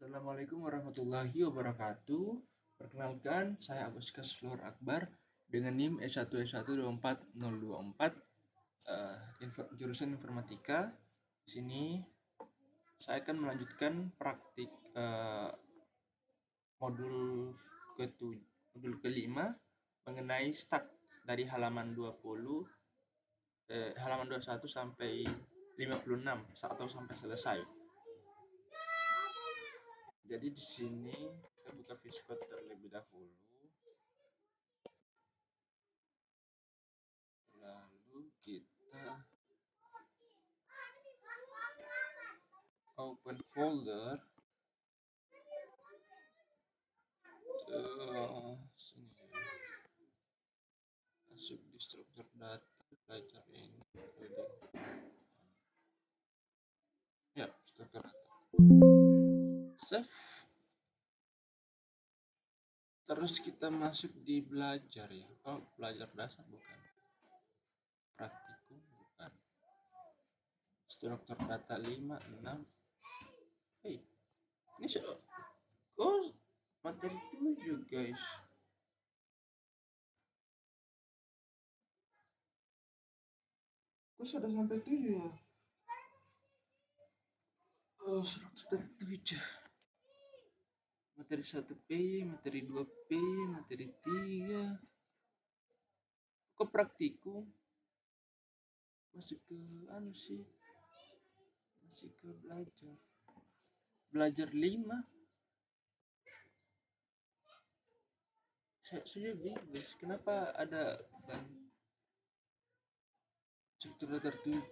Assalamualaikum warahmatullahi wabarakatuh. Perkenalkan, saya Agus Kasflor Akbar dengan NIM S1S12424, jurusan Informatika. Di sini saya akan melanjutkan praktik modul kelima mengenai stack dari halaman 21 sampai 56 atau sampai selesai. Jadi di sini kita buka VSCode terlebih dahulu. Lalu kita open folder ke sini, masuk di struktur data, belajar ini, ya, struktur data, save. Terus kita masuk di belajar ya. Belajar dasar bukan, praktikum bukan, struktur data 5, 6. Ini sudah materi 7 guys. Kok sudah sampai 7 ya? Struktur data 7. Materi 1P, materi 2P, materi 3. Kok praktikum? Masih ke masih ke belajar. Belajar 5. Saya bingung guys, kenapa ada struktur data 7?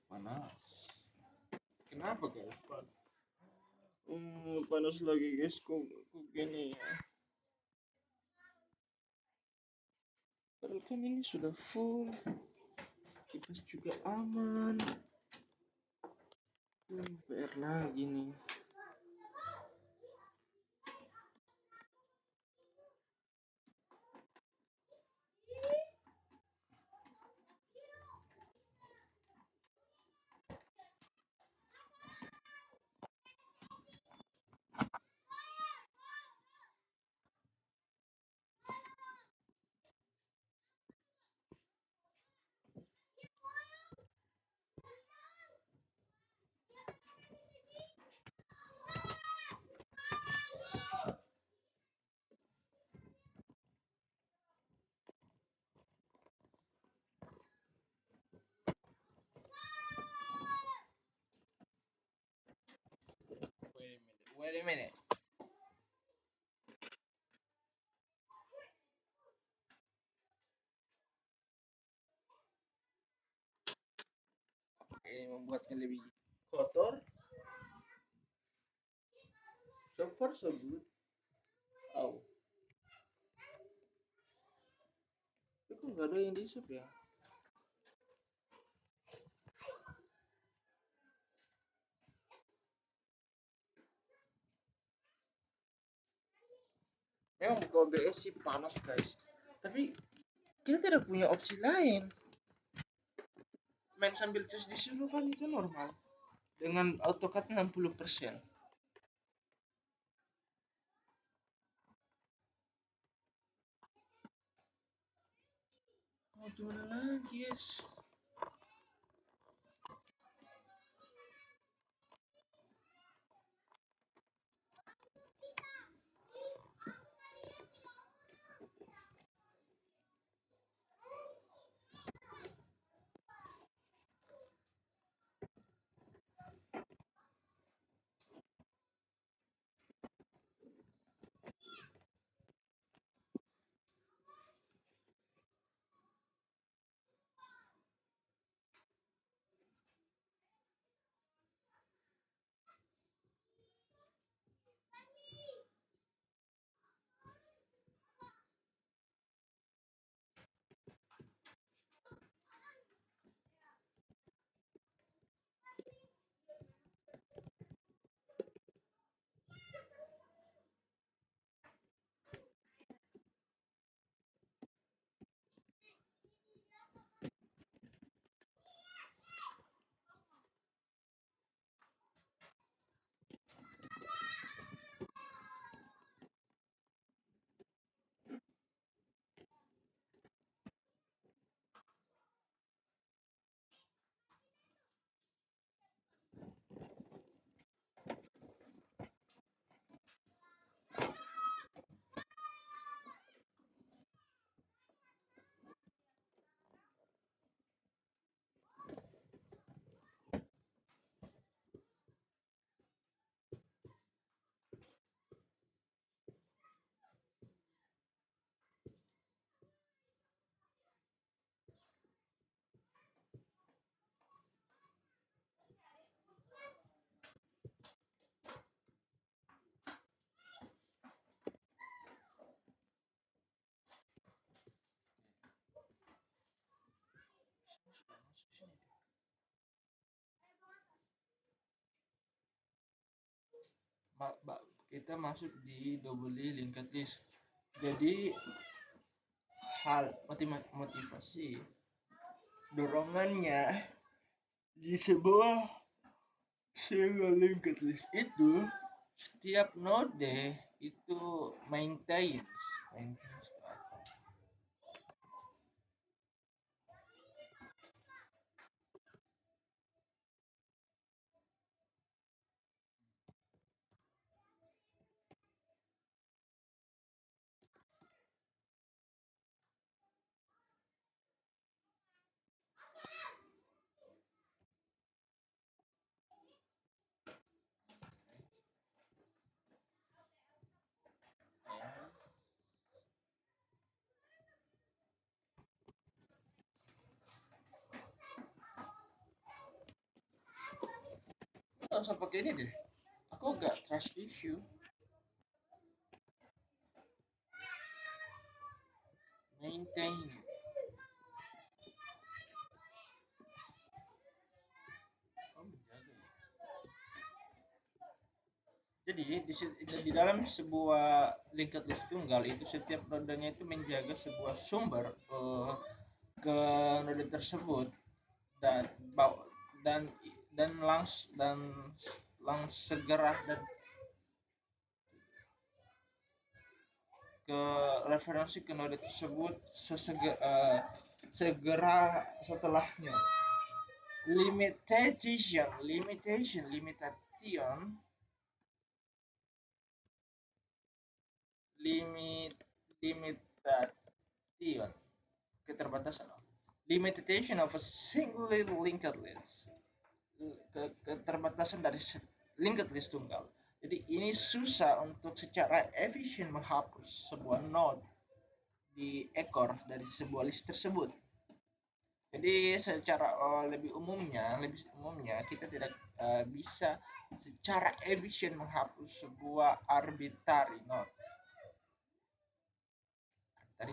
Panas. Kenapa guys? Panas lagi guys, kok gini ya? Padahal kan ini sudah full, kipas juga aman. PR lagi nih. Wait a minute. Ini membuatnya lebih kotor. So far so good. Tapi kok nggak ada yang di-save ya? Memang buka OBS sih panas guys, tapi kita tidak punya opsi lain. Main sambil terus disuruh kan itu normal dengan AutoCAD 60%. Mau gimana lagi guys? kita masuk di doubly linked list. Jadi hal motivasi dorongannya di sebuah single linked list itu setiap node itu maintains apa? Nggak usah pakai ini deh, aku gak trust issue. Maintain. Oh, menjaga ya. Jadi di dalam sebuah linked list tunggal itu setiap nodenya itu menjaga sebuah sumber ke node tersebut dan dan dan segera dan ke referensi ke node tersebut segera setelahnya. Limitation limitation keterbatasan, limitation of a single linked list, keterbatasan dari linked list tunggal. Jadi ini susah untuk secara efisien menghapus sebuah node di ekor dari sebuah list tersebut. Jadi secara lebih umumnya kita tidak bisa secara efisien menghapus sebuah arbitrary node. Tadi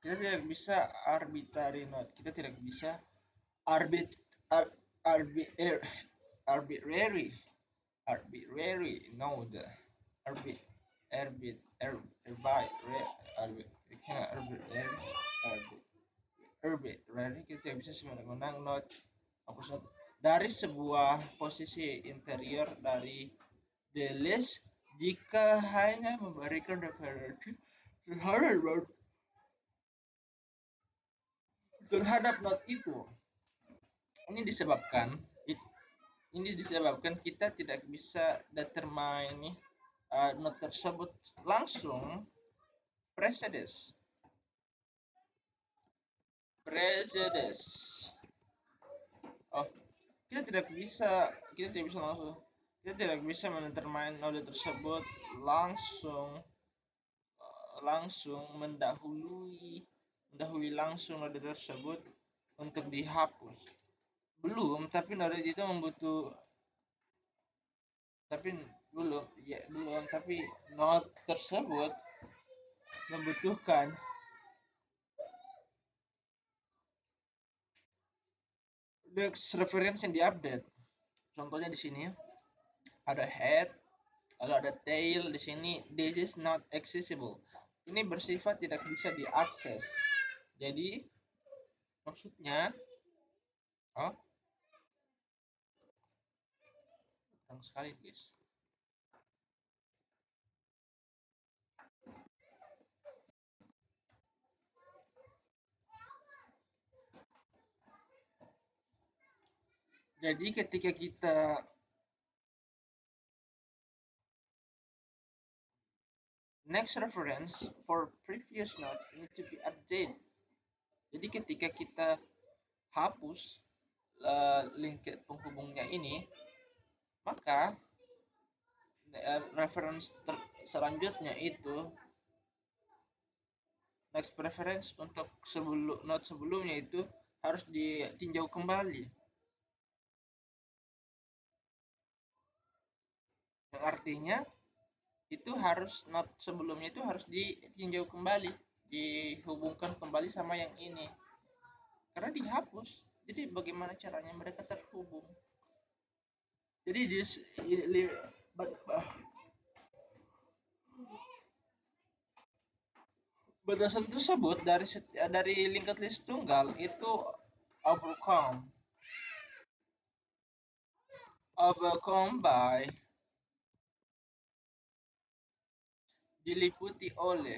kita tidak bisa arbitrary node. Kita tidak bisa arbit ar, arbit er, arbitrary node. Arbit arbit arbit arbit we cannot arbitrary kita tidak bisa semena-mena node hapus node dari sebuah posisi interior dari the list jika hanya memberikan referensi terhadap node itu. Ini disebabkan kita tidak bisa determine node tersebut langsung precedence. Oh, kita tidak bisa mendetermine node tersebut langsung mendahului langsung node tersebut untuk dihapus. Belum, tapi node itu tapi node tersebut membutuhkan next reference yang diupdate. Contohnya di sini ada head, lalu ada tail. Di sini this is not accessible. Ini bersifat tidak bisa diakses. Jadi maksudnya terang sekali guys. Jadi ketika kita next reference for previous nodes need to be updated. Jadi ketika kita hapus link penghubungnya ini, maka reference selanjutnya itu next preference untuk node sebelumnya itu harus ditinjau kembali. Yang artinya itu harus node sebelumnya itu harus ditinjau kembali, dihubungkan kembali sama yang ini karena dihapus. Jadi bagaimana caranya mereka terhubung? Jadi batasan tersebut dari linked list tunggal itu overcome overcome by diliputi oleh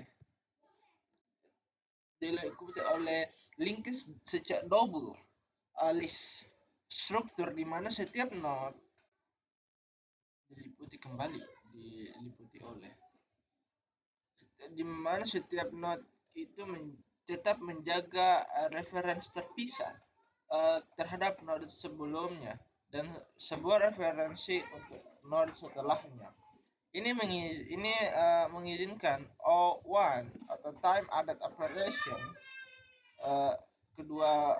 diliputi oleh linked secara double list struktur di mana setiap node diliputi kembali diliputi oleh di mana setiap node itu tetap menjaga referensi terpisah terhadap node sebelumnya dan sebuah referensi untuk node setelahnya. Ini mengizinkan O1 atau time added operation, uh, kedua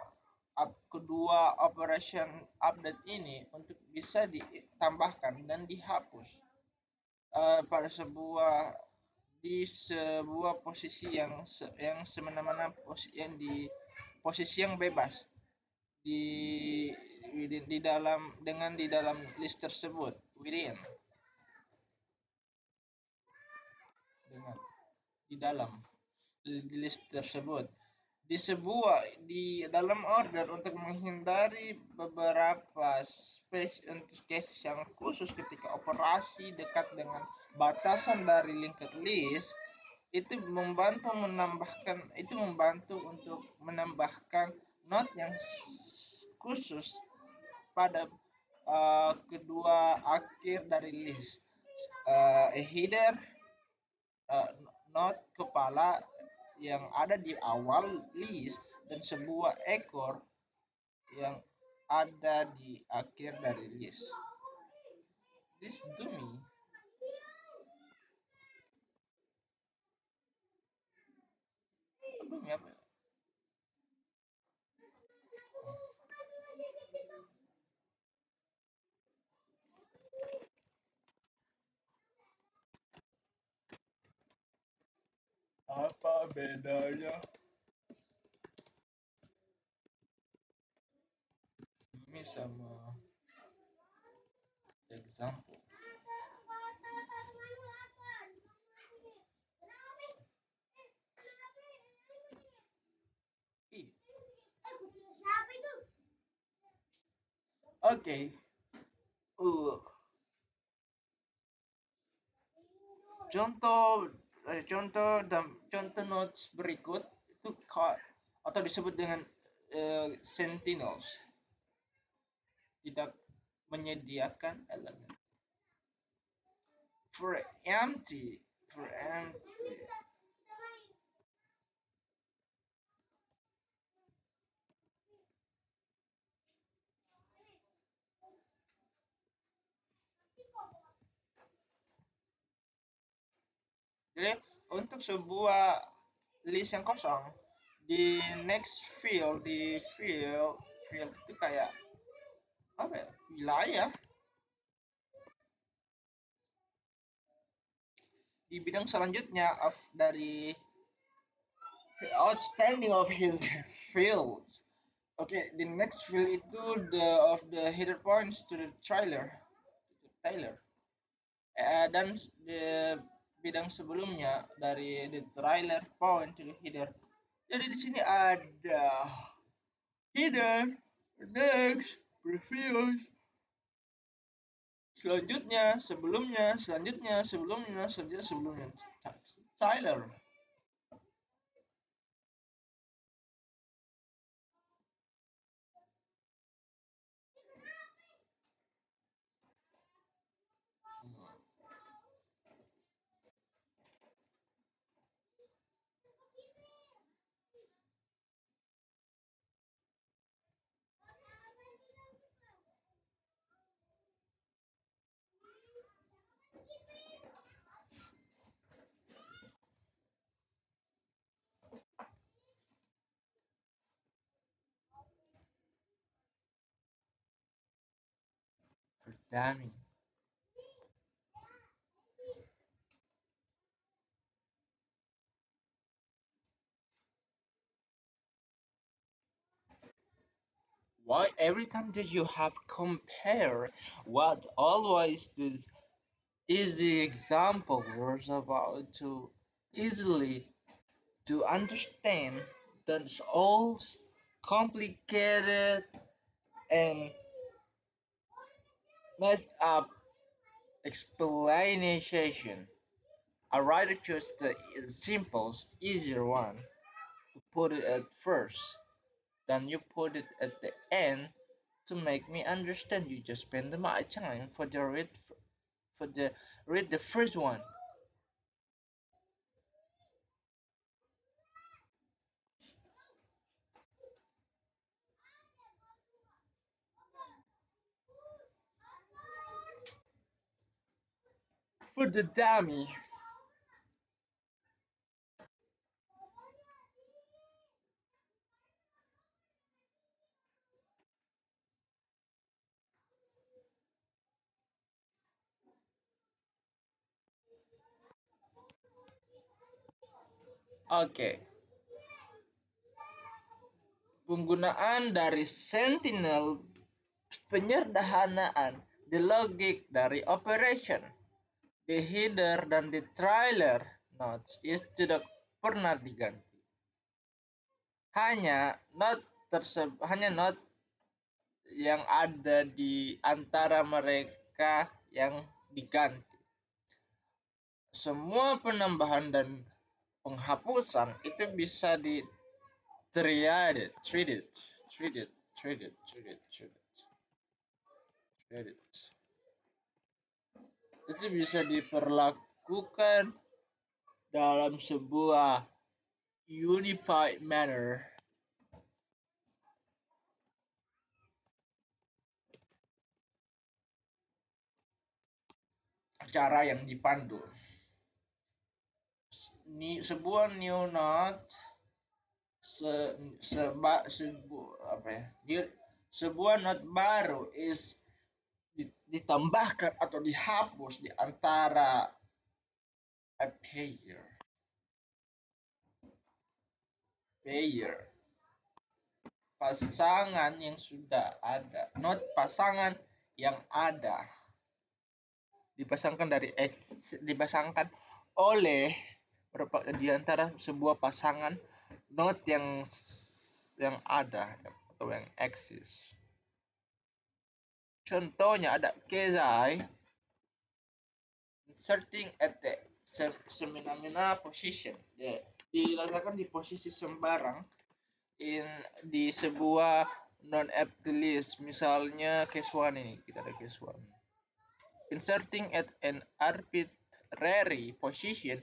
kedua operation update ini untuk bisa ditambahkan dan dihapus pada sebuah posisi yang semena-mena, yang di posisi yang bebas di di dalam di dalam list tersebut dengan di dalam list tersebut di dalam order untuk menghindari beberapa space untuk case yang khusus ketika operasi dekat dengan batasan dari linked list. Itu membantu untuk menambahkan node yang khusus pada kedua akhir dari list, a header, node kepala yang ada di awal list dan sebuah ekor yang ada di akhir dari list. This dummy apa ya? Apa bedanya ini sama example? Oke. Contoh contoh notes berikut itu atau disebut dengan sentinels tidak menyediakan elemen for empty. Jadi untuk sebuah list yang kosong di next field field itu kayak apa ya, wilayah di bidang selanjutnya dari outstanding of his fields. Okay, the next field itu the header points to the trailer. Dan di bidang sebelumnya dari the trailer point to the header. Jadi di sini ada header, next, previous, selanjutnya, sebelumnya, trailer. Pertama, Why every time that you have compare what always this easy example was about to easily to understand that's all complicated and messed up explanation. I rather choose the simple, easier one to put it at first than you put it at the end to make me understand. You just spend my time for the read the first one. For the dummy. Oke, okay. Penggunaan dari Sentinel penyederhanaan the logic dari operation, the header dan the trailer notes itu tidak pernah diganti. Hanya not yang ada di antara mereka yang diganti. Semua penambahan dan penghapusan itu bisa di treated. Itu bisa diperlakukan dalam sebuah unified manner. Cara yang dipandu. Sebuah new node sebuah node baru ditambahkan atau dihapus di antara a pair pasangan yang sudah ada, not pasangan yang ada dipasangkan oleh di antara sebuah pasangan not yang ada atau yang eksis. Contohnya ada kezai inserting at the semena position, diletakkan di posisi sembarang di sebuah non empty list. Misalnya case one ini, kita ada case one. Inserting at an arbitrary position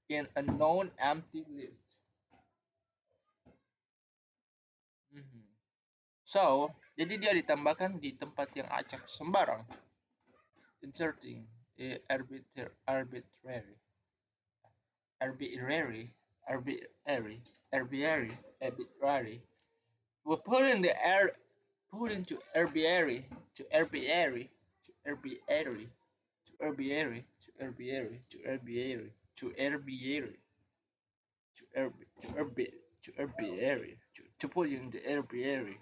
in a non empty list. So, jadi dia ditambahkan di tempat yang acak sembarang. Inserting arbitrary. We put into herbiary to herbiary to herbiary to herbiary to herbiary to herbiary to herbiary to herbiary to put in the herbiary.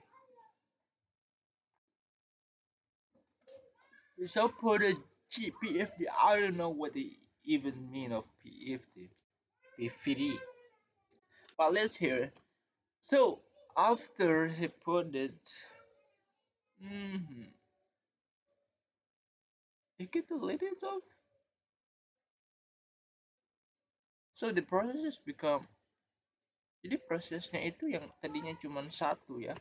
So put a PFD. I don't know what they even mean of PFD. PFD. But let's hear. So after he put it, you get to let it off. So the process become. Jadi prosesnya itu yang tadinya cuma satu ya.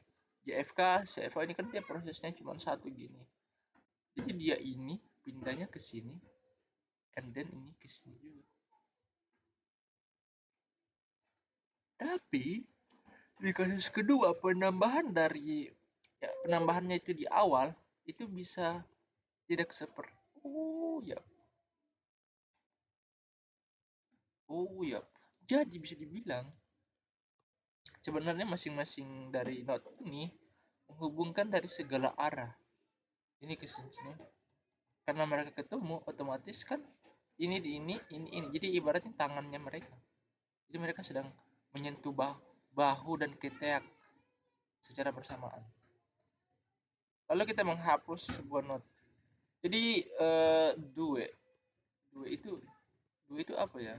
JFK, CFA ini kan dia prosesnya cuma satu gini. Jadi dia ini pindahnya ke sini, and then ini ke sini juga. Tapi di kasus kedua penambahannya itu di awal itu bisa tidak seperti jadi bisa dibilang sebenarnya masing-masing dari node ini menghubungkan dari segala arah ini ke sini karena mereka ketemu otomatis kan ini jadi ibaratnya tangannya mereka, jadi mereka sedang menyentuh bahu dan ketek secara bersamaan. Lalu kita menghapus sebuah node. Jadi due, due itu apa ya?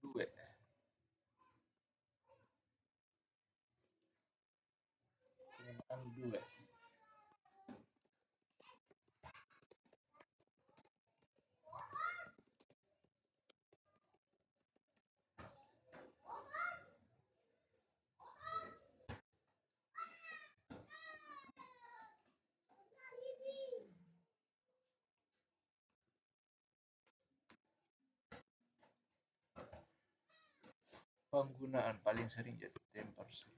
Due, penggunaan due. Penggunaan paling sering jatuh temper sih.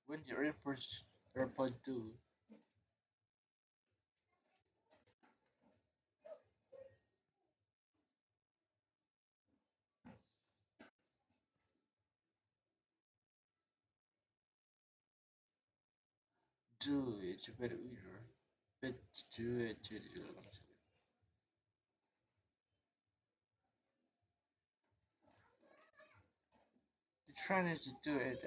When the report do, it's a better either. But do it to the trying to do it.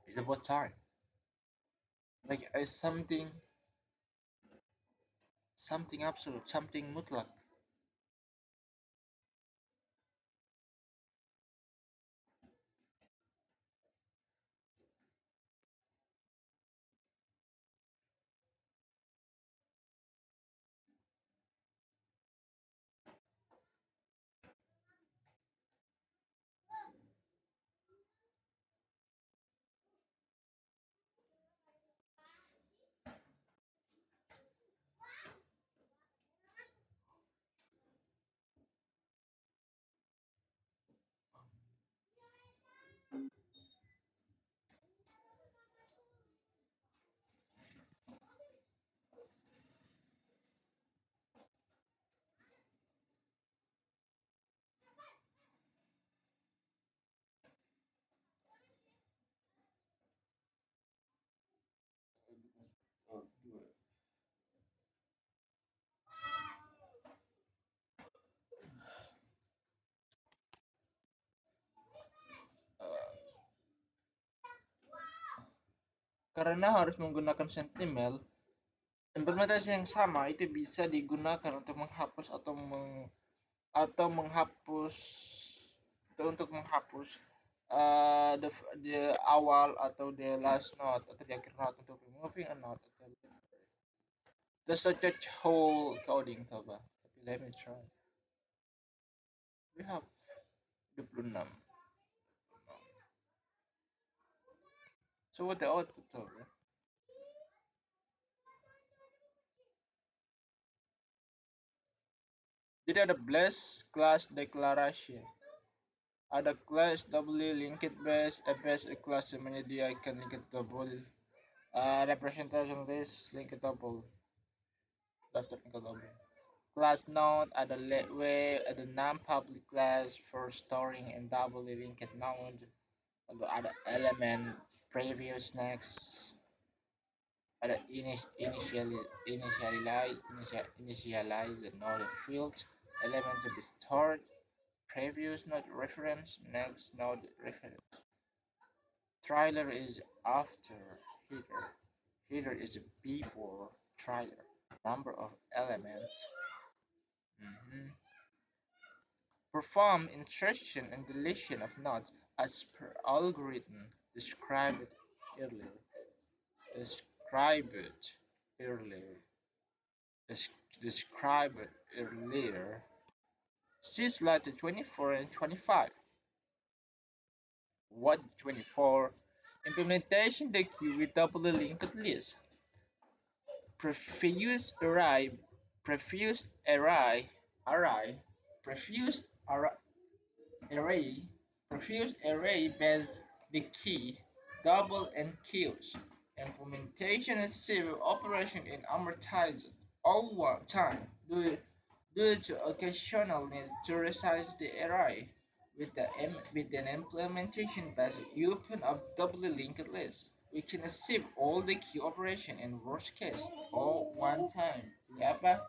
It's about time. Like something absolute, something mutlak. Oh, do it. Uh, karena harus menggunakan Sentinel, implementasi yang sama itu bisa digunakan untuk menghapus atau menghapus untuk menghapus the awal atau the last node atau the akhir node untuk removing a node atau the such a whole coding coba. Tapi let me try. We have 26. So what the output coba? Jadi ada blast class declaration. Ada class doubly linked base, a base a class yang menyediakan linked double representation list linked double daftar linked double. Class node ada way ada non-public class for storing and doubly linked node. Lalu ada element previous next. Ada initialize the node field element to be stored. Previous node reference, next node reference. Trailer is after header. Header is before trailer. Number of elements. Mhm. Perform insertion and deletion of nodes as per algorithm described earlier. Described earlier. Described earlier. See slide 24 and 25. What 24? Implementation the queue with double linked list. Prefuse array, prefuse array, array, prefuse array, prefuse array based the key, double and queues. Implementation is serial operation in amortized all one time. due to occasional need to resize the array with an implementation based upon of doubly linked list. We can achieve all the key operation in worst case all one time. Ya apa?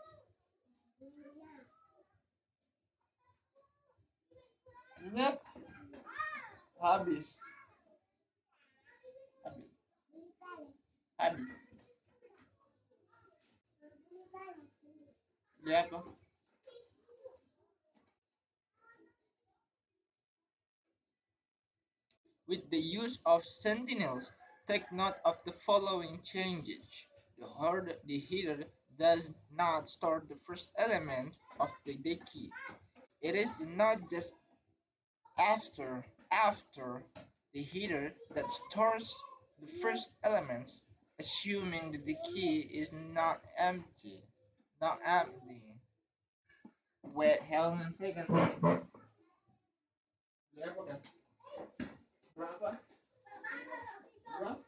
Ingat habis. Habis. Habis. Ya apa? With the use of sentinels, take note of the following changes. The header does not store the first element of the key. It is not just after the header that stores the first elements, assuming that the key is not empty. Not empty. Wait, hang on a second. Berapa kan? Berapa? Berapa?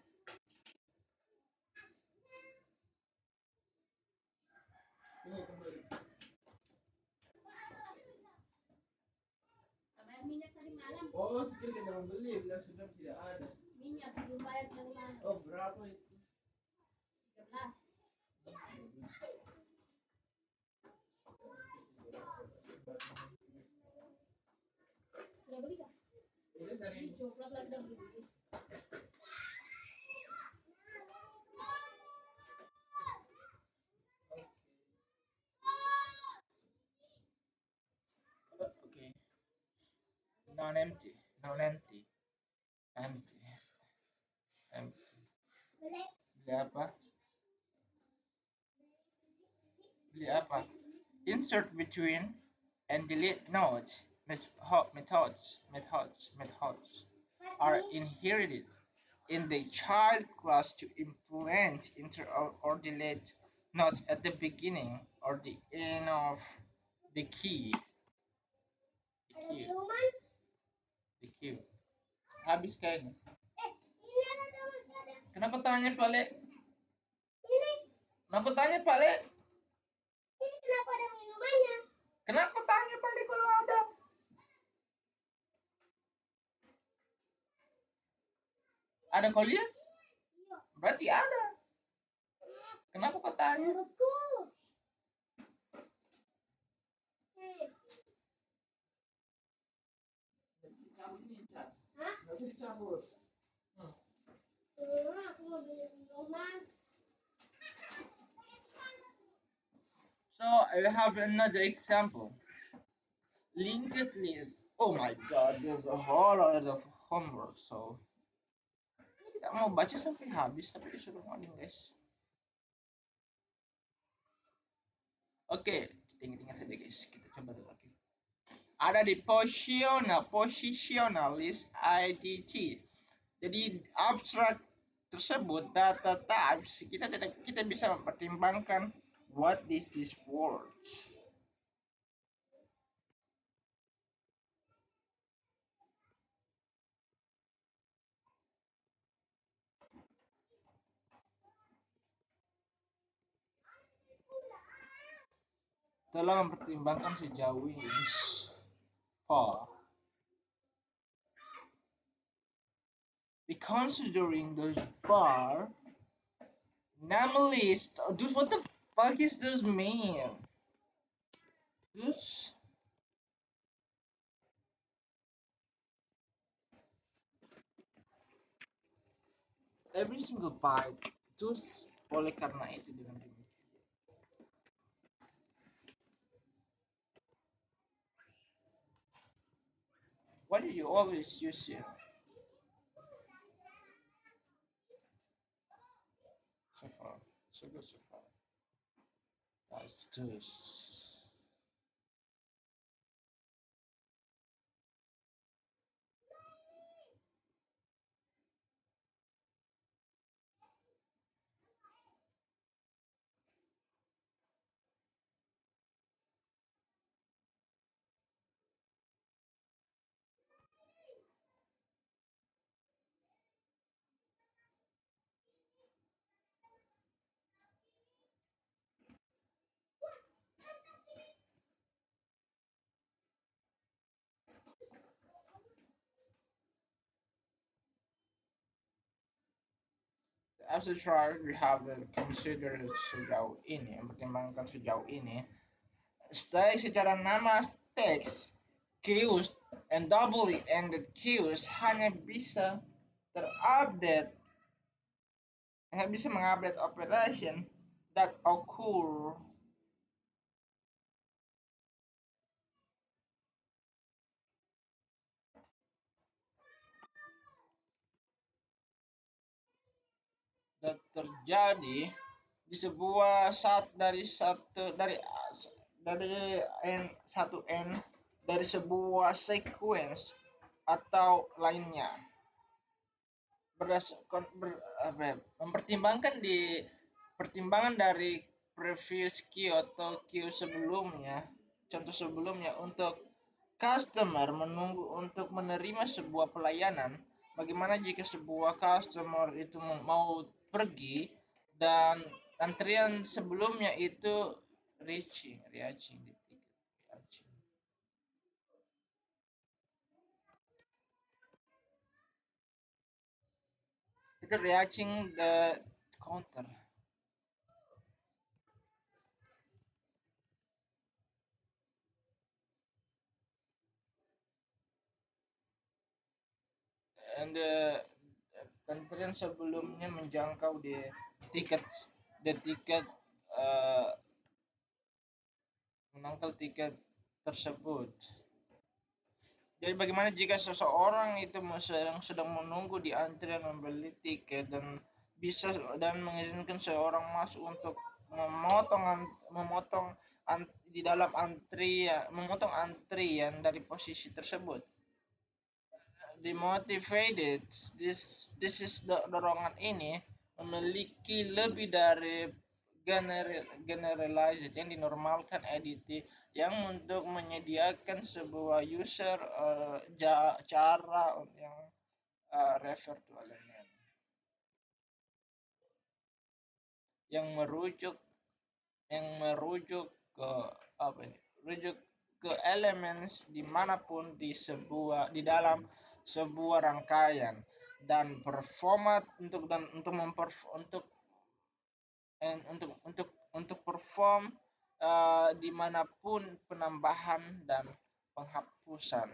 Ini kembali. Bayar minyak tadi malam. Oh, sekali kita membeli, bilang sudah tidak ada. Minyak belum bayar tadi malam. Oh, berapa itu? 13. Sudah beli kah? Ini dari Ini coklat lagi udah beli. okay. Non-empty, non-empty, empty, empty. Beli apa? Beli apa? Insert between and delete nodes. Methods are inherited in the child class to implement enter or delete nodes at the beginning or the end of the key. The queue. The queue. Habis kayaknya. Kenapa tanya Pak Le? Kenapa tanya Pak Le? Ini kenapa ada minumannya? Kenapa tanya Pak Le kalau ada? Ada kau lihat? Berarti ada. Kenapa kau tanya? Buku. Hah? Nggak bisa dicabut. Aku mau beli minuman. So I have another example. Linked list. Oh my god, there's a whole lot of homework. So ini kita mau baca sampai habis tapi disuruh ngoding guys. Oke, kita ingat-ingat saja guys. Kita coba lagi. Ada di positional list IDT. Jadi abstrak tersebut data types kita bisa mempertimbangkan what is this word. Telah mempertimbangkan sejauh ini. Far. Be considering those bar name list. Oh, dude, what the fuck is this mean? This every single byte. Terus oleh karena itu dengan demikian. Why do you always use it? So far, so good so far. That's this. as a try we have considered sejauh ini, mempertimbangkan sejauh ini, secara nama teks queues and doubly ended queues hanya bisa terupdate, hanya bisa mengupdate operation that occur that terjadi di sebuah dari n dari sebuah sequence atau lainnya berdasarkan mempertimbangkan di pertimbangan dari previous queue atau queue sebelumnya, contoh sebelumnya untuk customer menunggu untuk menerima sebuah pelayanan. Bagaimana jika sebuah customer itu mau pergi dan antrian sebelumnya itu reaching di tiket reaching. Itu reaching the counter. And antrian sebelumnya menjangkau di tiket tiket menangkal tiket tersebut. Jadi bagaimana jika seseorang itu sedang menunggu di antrian membeli tiket dan bisa dan mengizinkan seorang masuk untuk memotong di dalam antrian, memotong antrian dari posisi tersebut. Demotivated, this is dorongan ini memiliki lebih dari generalized yang dinormalkan edit yang untuk menyediakan sebuah user cara yang refer to element yang merujuk ke apa ini, rujuk ke elements dimanapun di dalam sebuah rangkaian dan performat untuk perform dimanapun penambahan dan penghapusan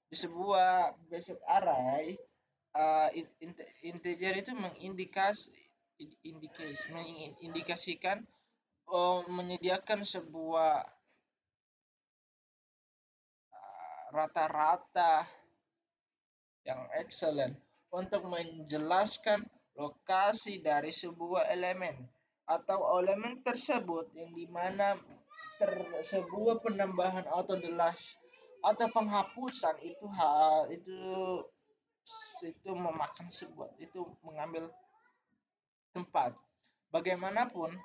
di sebuah basic array. Integer itu mengindikasikan menyediakan sebuah rata-rata yang excellent untuk menjelaskan lokasi dari sebuah elemen atau elemen tersebut yang dimana sebuah penambahan atau penghapusan itu memakan sebuah itu mengambil tempat. Bagaimanapun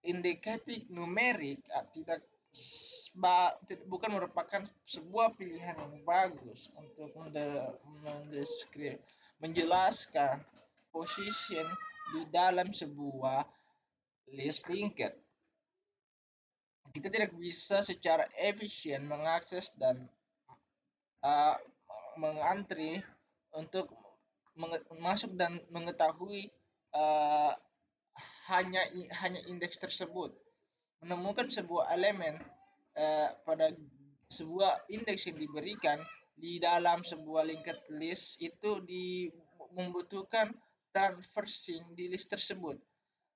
indikatif numerik tidak bukan merupakan sebuah pilihan yang bagus untuk menjelaskan position di dalam sebuah list linked. Kita tidak bisa secara efisien mengakses dan mengantri untuk masuk dan mengetahui hanya indeks tersebut. Menemukan sebuah elemen pada sebuah indeks yang diberikan di dalam sebuah linked list itu membutuhkan traversing di list tersebut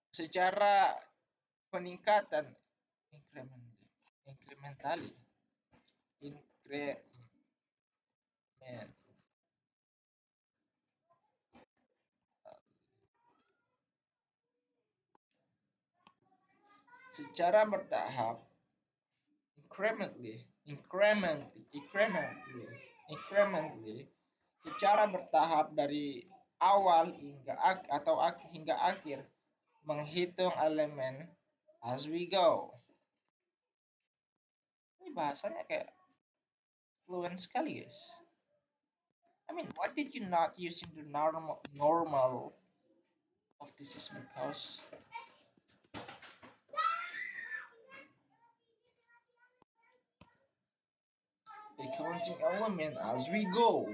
secara peningkatan incrementally secara bertahap incrementally secara bertahap dari awal hingga akhir menghitung elemen as we go. Ini bahasanya kayak fluent sekali, guys. I mean, what did you not use in the normal of this is because the counting element as we go.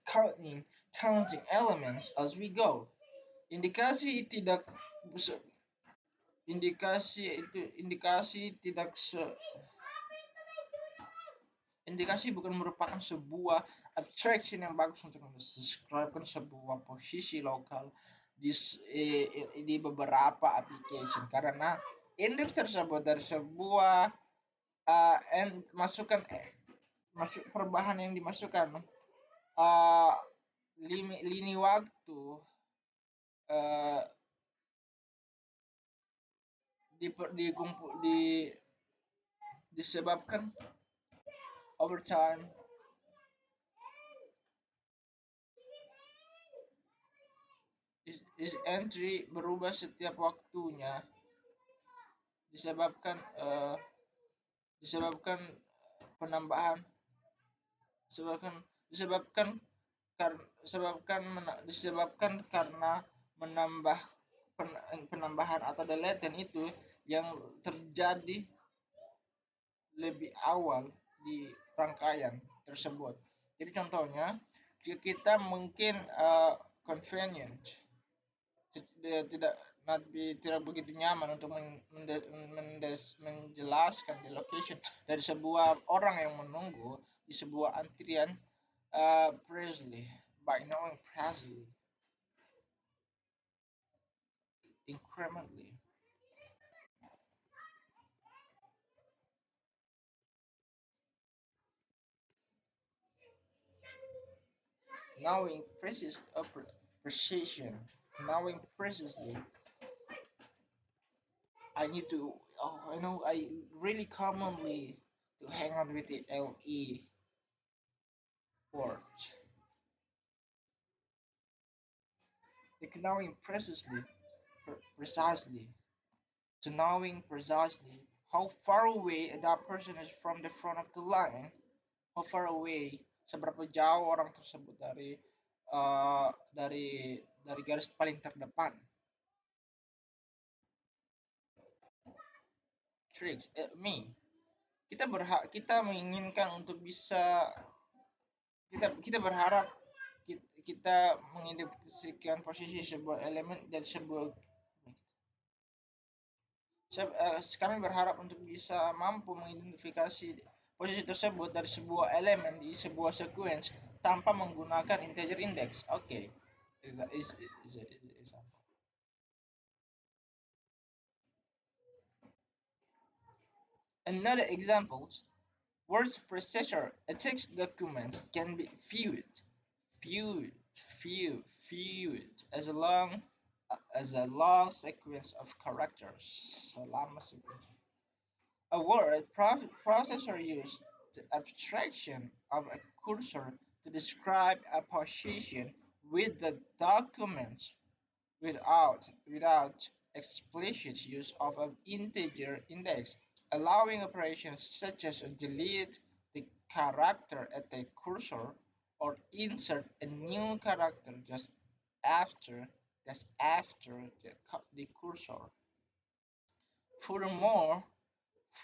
counting elements as we go. Indikasi tidak indikasi tidak indikasi bukan merupakan sebuah abstraction yang bagus untuk mendeskripsikan sebuah posisi lokal di beberapa application, karena indeks tersebut dari sebuah masukan masuk perubahan yang dimasukkan uh, lini waktu uh, disebabkan over time. Is entry berubah setiap waktunya disebabkan disebabkan penambahan disebabkan disebabkan disebabkan karena menambah penambahan atau deletion itu yang terjadi lebih awal di rangkaian tersebut. Jadi contohnya jika kita mungkin convenient tidak tidak begitu nyaman untuk menjelaskan the location dari sebuah orang yang menunggu di sebuah antrian precisely by knowing precisely incrementally. Knowing precis precision, knowing precisely, I need to. Oh, I know. I really commonly to hang on with the LE word. Like knowing precisely, to knowing precisely how far away that person is from the front of the line, how far away, seberapa jauh orang tersebut dari garis paling terdepan. Tricks, me. Kita menginginkan untuk bisa kita berharap kita mengidentifikasikan posisi sebuah elemen dari sebuah kami berharap untuk bisa mampu mengidentifikasi posisi tersebut dari sebuah elemen di sebuah sequence tanpa menggunakan integer index. Oke. Another example, word processor, a text document can be viewed, viewed as a long sequence of characters. A word processor uses the abstraction of a cursor to describe a position with the documents without explicit use of an integer index, allowing operations such as delete the character at the cursor or insert a new character after just after the cursor. Furthermore,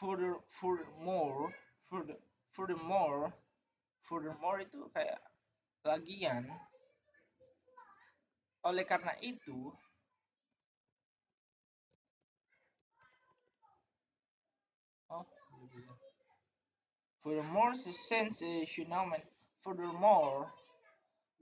further, furthermore, further, furthermore, furthermore itu kayak lagian. Oleh karena itu, oh, furthermore, the sensation. Furthermore,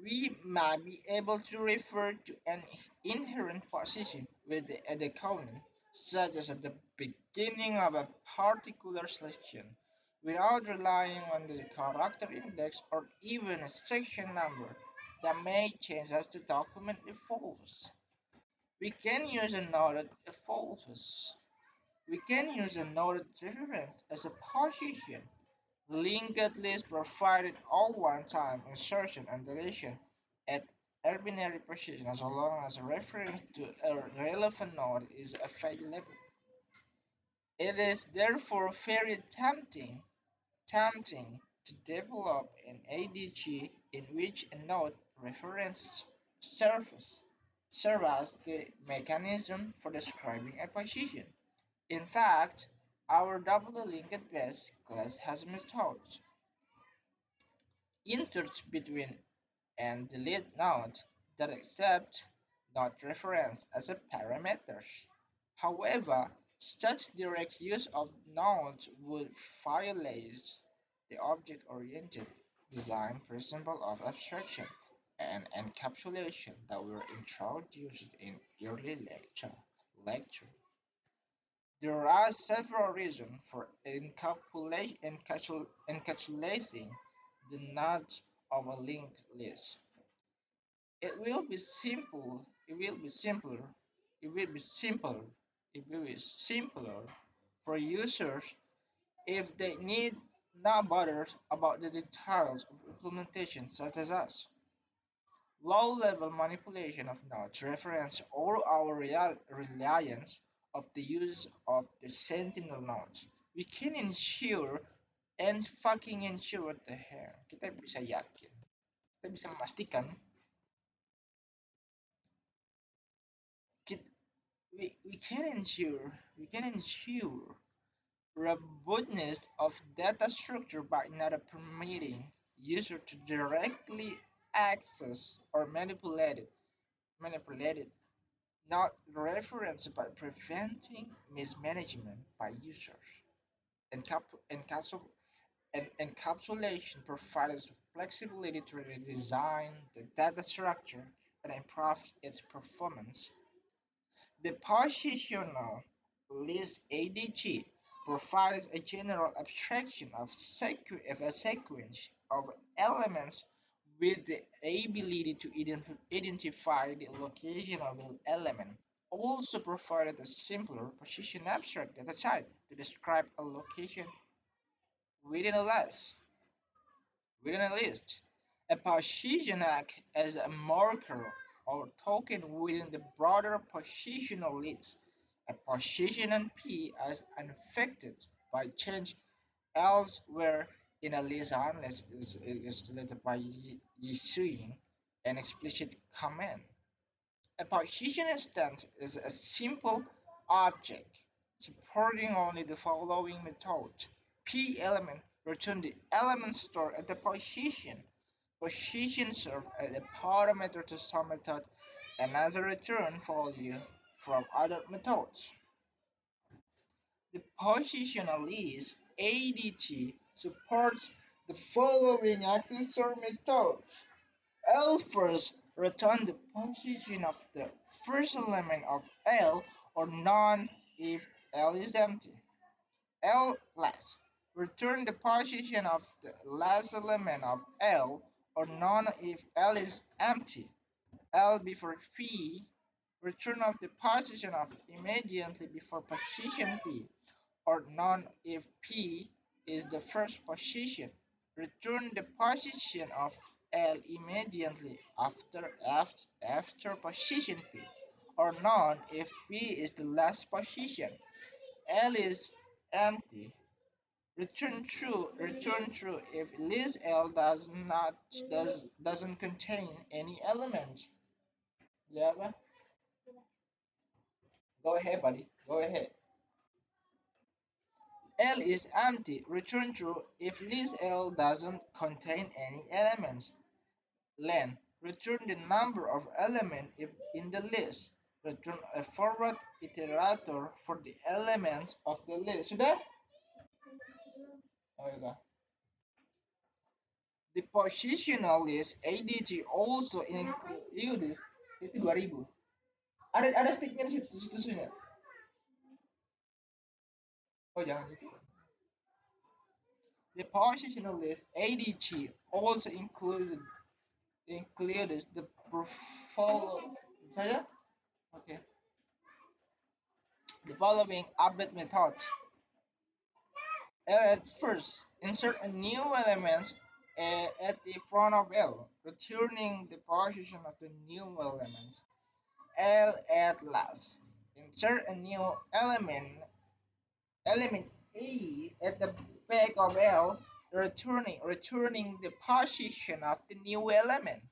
we might be able to refer to an inherent position with the colon, such as at the beginning of a particular selection, without relying on the character index or even a section number that may change as the document evolves. We can use a noted evolves. We can use a noted reference as a position linked list provided all one-time insertion and deletion at arbitrary precision as long as a reference to a relevant node is available. It is therefore very tempting to develop an ADG in which a node reference serves as the mechanism for describing a position. In fact, our double linked base class has methods inserts between and delete node that accept not reference as a parameters. However, such direct use of nodes would violate the object-oriented design principle of abstraction and encapsulation that were introduced in early lecture. There are several reasons for encapsulating the nodes of a linked list. It will be simple. It will be simpler. It will be simpler. It will be simpler for users if they need not bother about the details of implementation such as us. Low-level manipulation of nodes reference all our reliance of the use of the Sentinel node. We can ensure and fucking ensure what the hell. Kita bisa yakin. Kita bisa memastikan we can ensure robustness of data structure by not permitting user to directly access or manipulate it, not reference by preventing mismanagement by users. Encapsul- Encapsulation provides flexibility to redesign the data structure and improve its performance. The positional list ADG provides a general abstraction of a sequence of elements with the ability to identify the location of an element. Also provided a simpler position abstract data type to describe a location within a list. Within a list, a position acts as a marker or token within the broader positional list. A position P is unaffected by change elsewhere in a list unless it is deleted by issuing an explicit command. A partition instance is a simple object supporting only the following methods. P element return the element stored at the position. Position serve as a parameter to some method and as a return value from other methods. The positional list ADT supports the following accessor methods. L first return the position of the first element of L or none if L is empty. L last return the position of the last element of L or none if L is empty. L before P return of the position of immediately before position P or none if P is the first position. Return the position of L immediately after position P, or none if P is the last position. L is empty. Return true if list L doesn't contain any element. Yeah, go ahead, buddy. Go ahead. L is empty. Return true if list L doesn't contain any elements. Len, return the number of elements if in the list. Return a forward iterator for the elements of the list. Sudah? Oh ya. The positional list ADG also includes itu 2000. Ada sticknya di situ sudah. Oh jangan itu. The positional list ADG also includes the follow saya. Okay. The following update methods. At first, insert a new element at the front of L, returning the position of the new elements. L at last. Insert a new element E at the back of L, returning the position of the new element.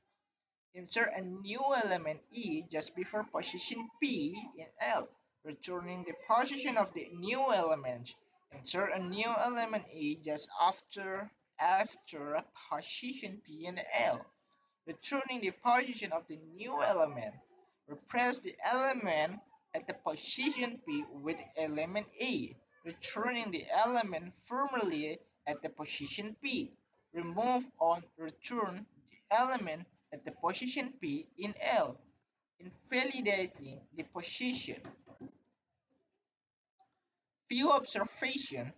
Insert a new element E just before position P in L, returning the position of the new element. Insert a new element E just after position P in L, returning the position of the new element. Replace the element at the position P with element A, returning the element formerly at the position P. Remove or return the element at the position P in L, invalidating the position. Few observation.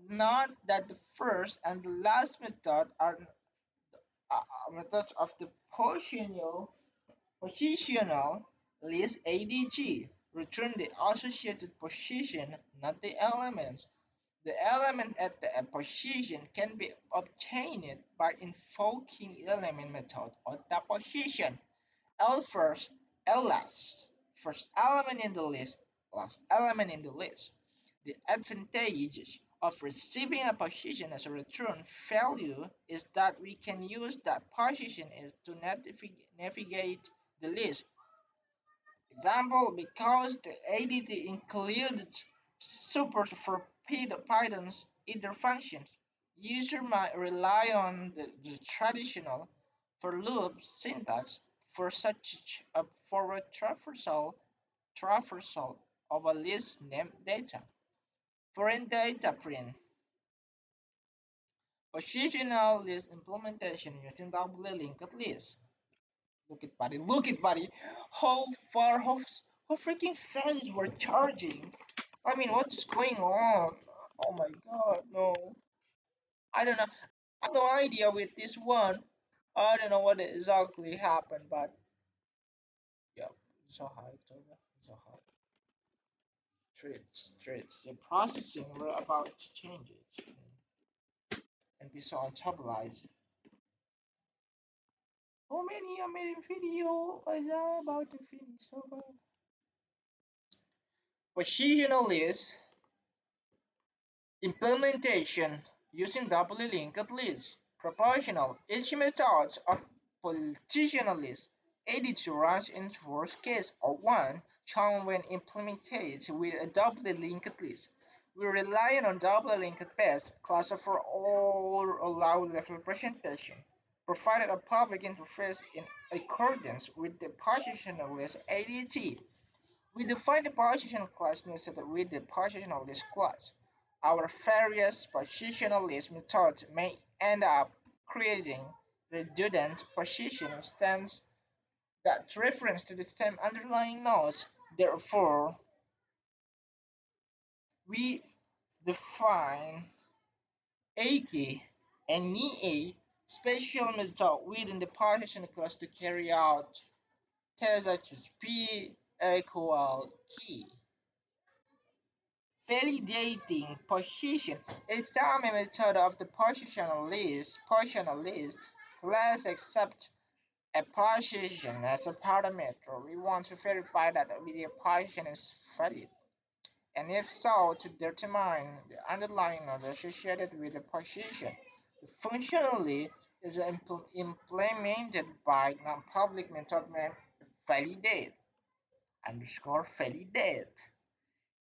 Note that the first and the last method are methods of the positional list ADG. Return the associated position, not the elements. The element at the position can be obtained by invoking element method or the position. L first, L last. First element in the list, last element in the list. The advantage of receiving a position as a return value is that we can use that position to navigate the list. Example, because the ADT includes support for Python's either functions, user might rely on the traditional for loop syntax for such a forward traversal of a list name data. Foreign data print. Positional list implementation using doubly linked list. Look it, buddy. Look it, buddy. How far, how freaking fast we're charging. I mean, what's going on? Oh my god, no. I don't know. I have no idea with this one. I don't know what exactly happened, but yeah, it's so high, October. It's so high. Treats. The processing, we're about to change it and be so untabilized. How many I made a video is about to finish so bad. Positional list implementation using doubly linked lists. Proportional. Each method of positional list AD2 runs in worst case or one shown when implemented with a doubly linked list. We rely on doubly linked best class for all allowed level representation, provided a public interface in accordance with the positional list ADT. We define the positional class nested with the positional list class. Our various positional list methods may end up creating redundant position instances that reference to the same underlying nodes. Therefore, we define a key and a special method within the position class to carry out tests such as p equal key. Validating position is a method of the positional list class accept a position as a parameter. We want to verify that the position is valid, and if so, to determine the underlying node associated with the position. The functionally is implemented by non-public method named validate underscore validate.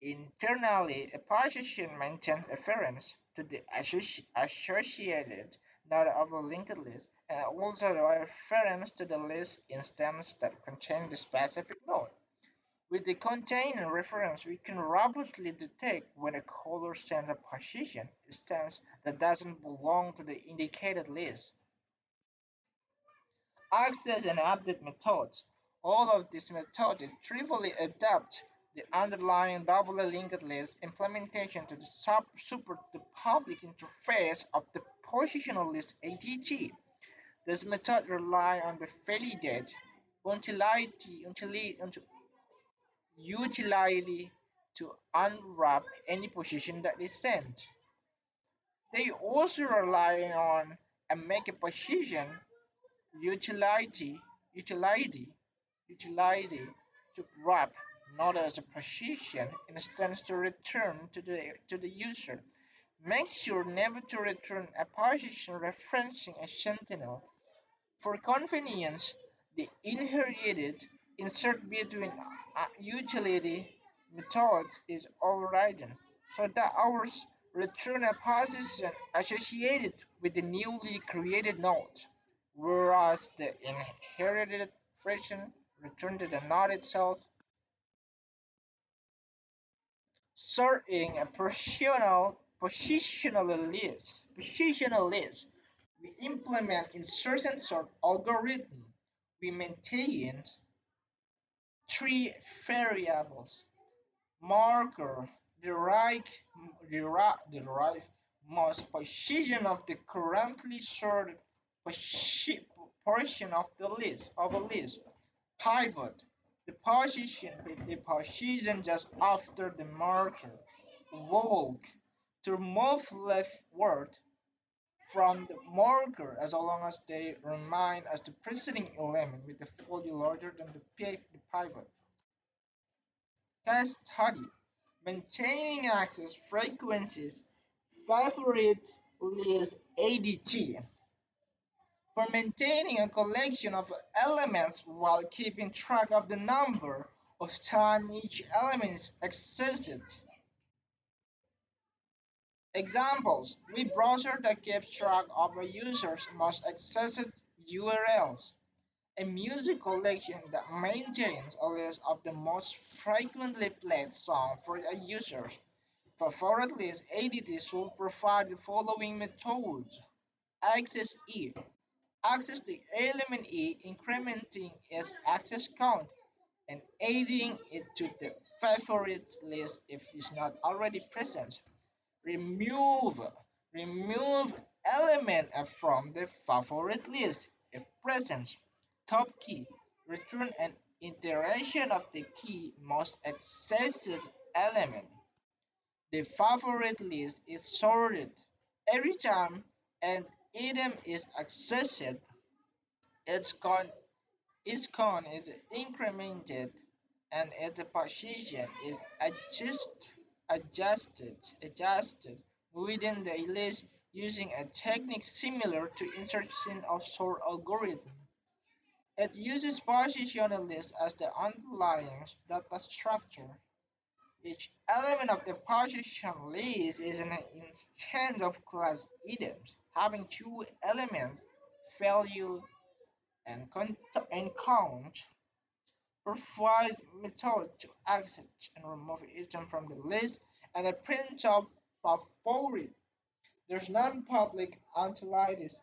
Internally, a position maintains reference to the associated node of a linked list and also a reference to the list instance that contains the specific node. With the container reference, we can rapidly detect when a caller sends a position instance that doesn't belong to the indicated list. Access and update methods. All of these methods trivially adapt the underlying doubly linked list implementation to the support the public interface of the positional list ADT. This method rely on the validate utility to unwrap any position that is sent. They also rely on a make a position utility utility utility to wrap not as a position instance to return to the user. Make sure never to return a position referencing a sentinel. For convenience, the inherited insert between utility methods is overridden, so that ours return a position associated with the newly created node. whereas the inherited fraction returns to the node itself. Sorting a positional list we implement insertion sort algorithm. We maintain three variables: marker, the right most position of the currently sorted portion of a list; pivot, the position just after the marker; walk, to move leftward from the marker as long as they remain as the preceding element with the value larger than the pivot. Case study: maintaining access frequencies favorites list ADG. For maintaining a collection of elements while keeping track of the number of times each element is accessed. Examples: we browser that keeps track of a user's most accessed URLs. A music collection that maintains a list of the most frequently played songs for a user's favorite list. ADT should provide the following methods: access E. Access the element E, incrementing its access count and adding it to the favorites list if it is not already present. Remove remove element F from the favorite list if present. Top key. Return an iteration of the key most accessed element. The favorite list is sorted. Every time an item is accessed, its count is incremented and its position is adjusted within the list using a technique similar to insertion of sort algorithm. It uses positional lists as the underlying data structure. Each element of the position list is an instance of class items having two elements, value and count. Provide method to access and remove item from the list, and a printf favorite. There's non-public utilities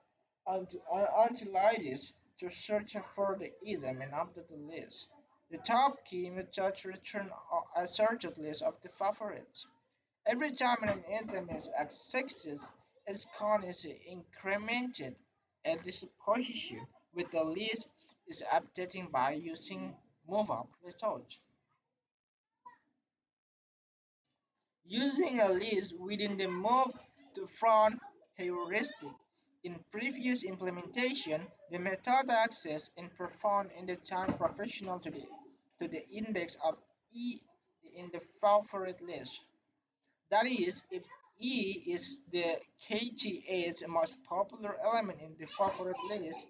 to search for the item and update the list. The top key method returns a sorted list of the favorites. Every time an item is accessed, its count is incremented at this position, with the list is updating by using move-up method. Using a list within the move to front heuristic. In previous implementation, the method access and performed in the time proportional to the index of E in the favorite list. That is, if E is the KTA's most popular element in the favorite list,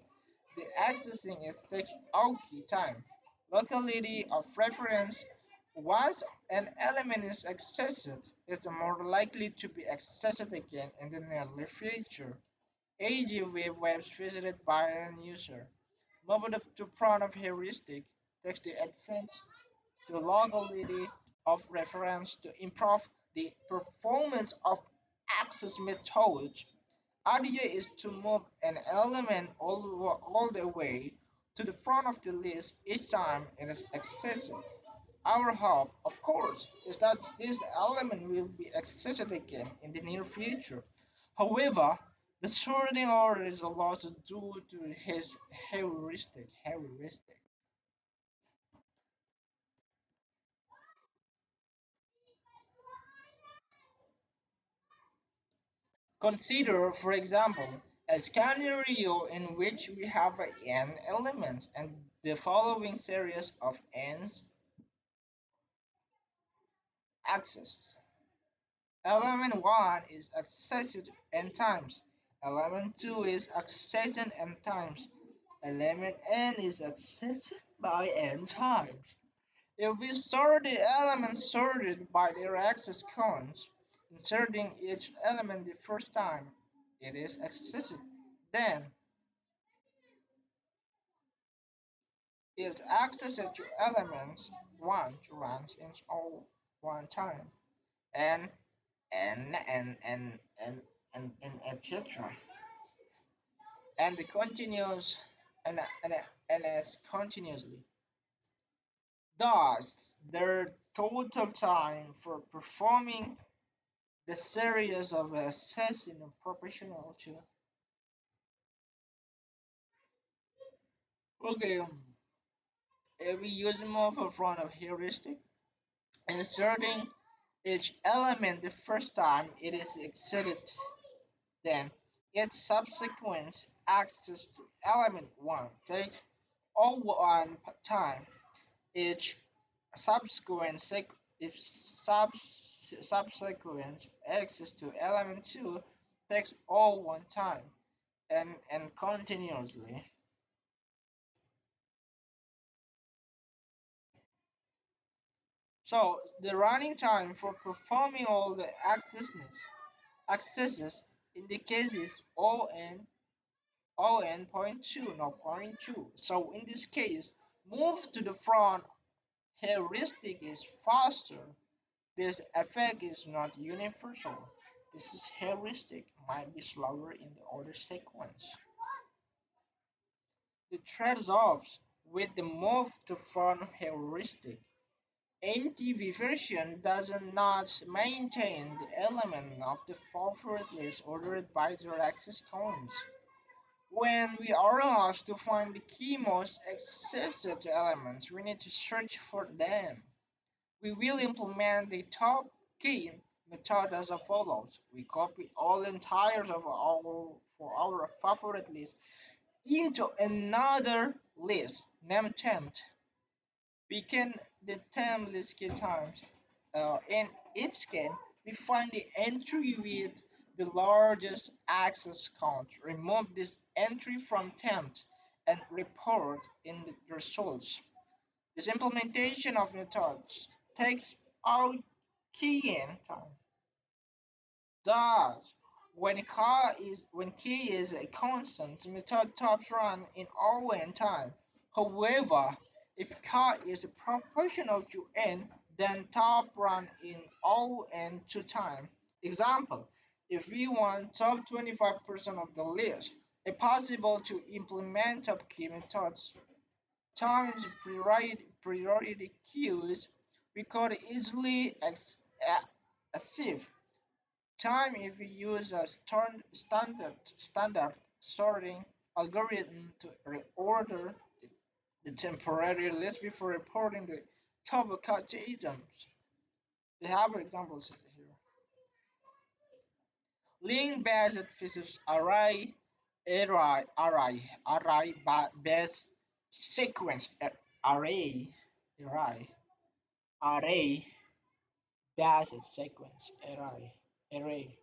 the accessing is takes Aoki time. Locality of reference: once an element is accessed, it's more likely to be accessed again in the near future. AG webs visited by an user. Moving to front of heuristic takes the advantage to locality of reference to improve the performance of access methods. Idea is to move an element all the way to the front of the list each time it is accessed. Our hope, of course, is that this element will be accessed again in the near future. However, the sorting order is allowed due to his heuristic. Consider, for example, a scenario in which we have n elements and the following series of n's access. Element 1 is accessed n times. Element 2 is accessed n times. Element n is accessed by n times. If we sort the elements sorted by their access counts, inserting each element the first time it is accessed, then is access to elements one runs in all one time and and etc. And the continuous and as continuously. Thus, their total time for performing the series of access is proportional to. Okay, if we use more for front of heuristic, inserting each element the first time it is excited, then its subsequent access to element 1 takes all one time. Each subsequent if subsequent access to element 2 takes all one time and continuously. So the running time for performing all the accesses in the case is O n point 2, not point 2. So in this case, move to the front heuristic is faster. This effect is not universal. This is heuristic, might be slower in the order sequence. The trade-offs with the move to front heuristic. NTV version does not maintain the element of the favorite list ordered by their access counts. When we are asked to find the key most accessed elements, we need to search for them. We will implement the top key method as follows. We copy all entires of our favorite list into another list named temp. We can the temp list key times. In each scan, we find the entry with the largest access count. Remove this entry from temp and report in the results. This implementation of methods takes out keying time. Thus, when key is a constant, the method tops run in O(n) time. However, if key is proportional to n, then top run in O(n) 2 time. Example: if we want top 25% of the list, it's possible to implement top key methods times priority queues. We could easily achieve time if we use a standard sorting algorithm to reorder the temporary list before reporting the top cut items. We have examples here. Link-based physics array sequence array array array based sequence array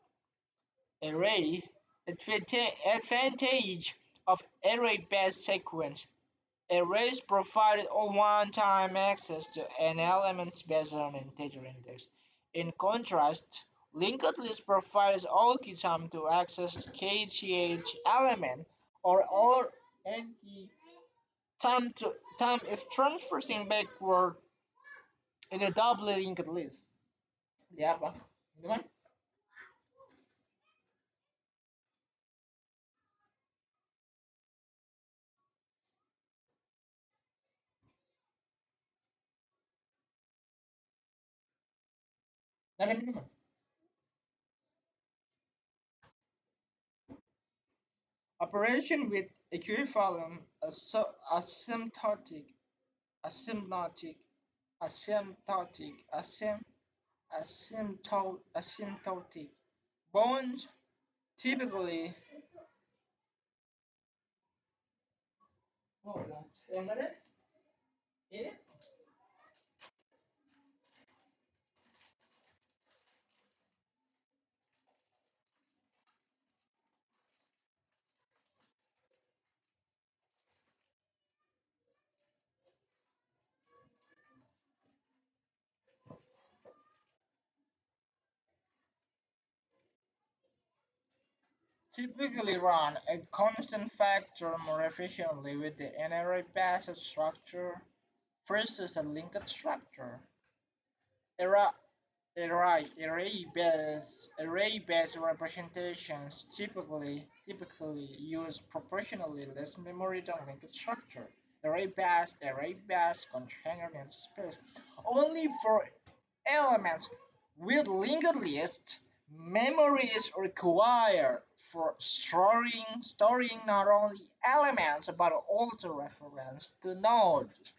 array advantage of array-based sequence. Arrays provide one-time access to an elements based on integer index. In contrast, linked list provides all key time to access kth element or any time if transversing backward in a doubly linked list. Ya apa? Gimana? Dari mana? Operation with equivalent asymptotic asymptotic asymptotic asymptotic bonds typically. Oh, yang mana? Ini? typically run a constant factor more efficiently with the array-based structure versus a linked structure. Array array-based representations typically use proportionally less memory than linked structure. Array-based container space only for elements with linked lists. Memory is required for storing not only elements but also reference to nodes.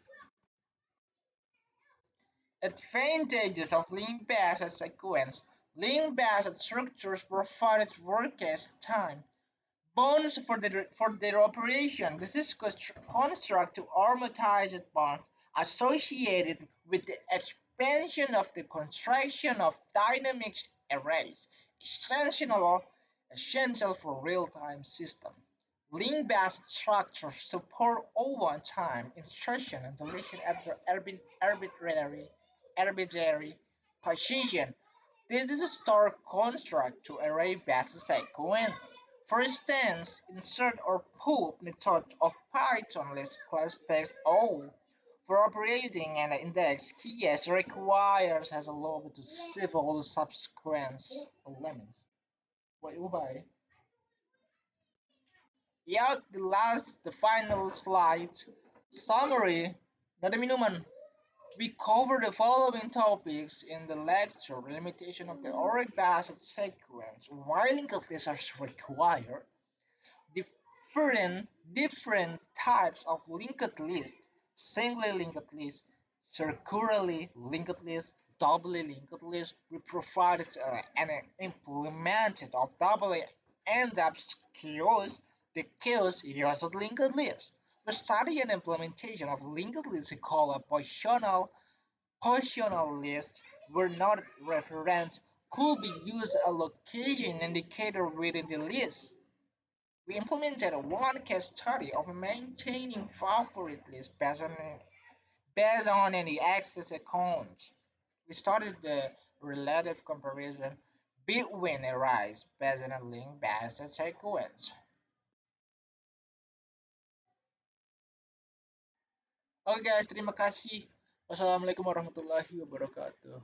Advantages of link-based sequence. Link-based structures provide workers time bonds for their operation. This is construct to amortize bonds associated with the expansion of the construction of dynamic arrays, essential for real-time system. Link-based structures support all-one-time insertion and deletion after arbitrary position. This is a store construct to array-based sequence. For instance, insert or put method of Python list class text O. For operating an index, keys requires has allowed to several subsequent elements. What you buy? Yeah, the final slide. Summary. Nada minuman. We cover the following topics in the lecture: limitation of the array-based sequence, why linked lists are required, different types of linked lists, singly linked lists, circularly linked lists, doubly linked lists. We provide and implemented of doubly end-up queues, the queues used linked lists. We study an implementation of linked lists called a positional lists where not reference could be used a location indicator within the list. We implemented one case study of maintaining favorite lists based on any access accounts. We started the relative comparison between arrays based on a link-based sequence. Oke guys, terima kasih. Wassalamualaikum warahmatullahi wabarakatuh.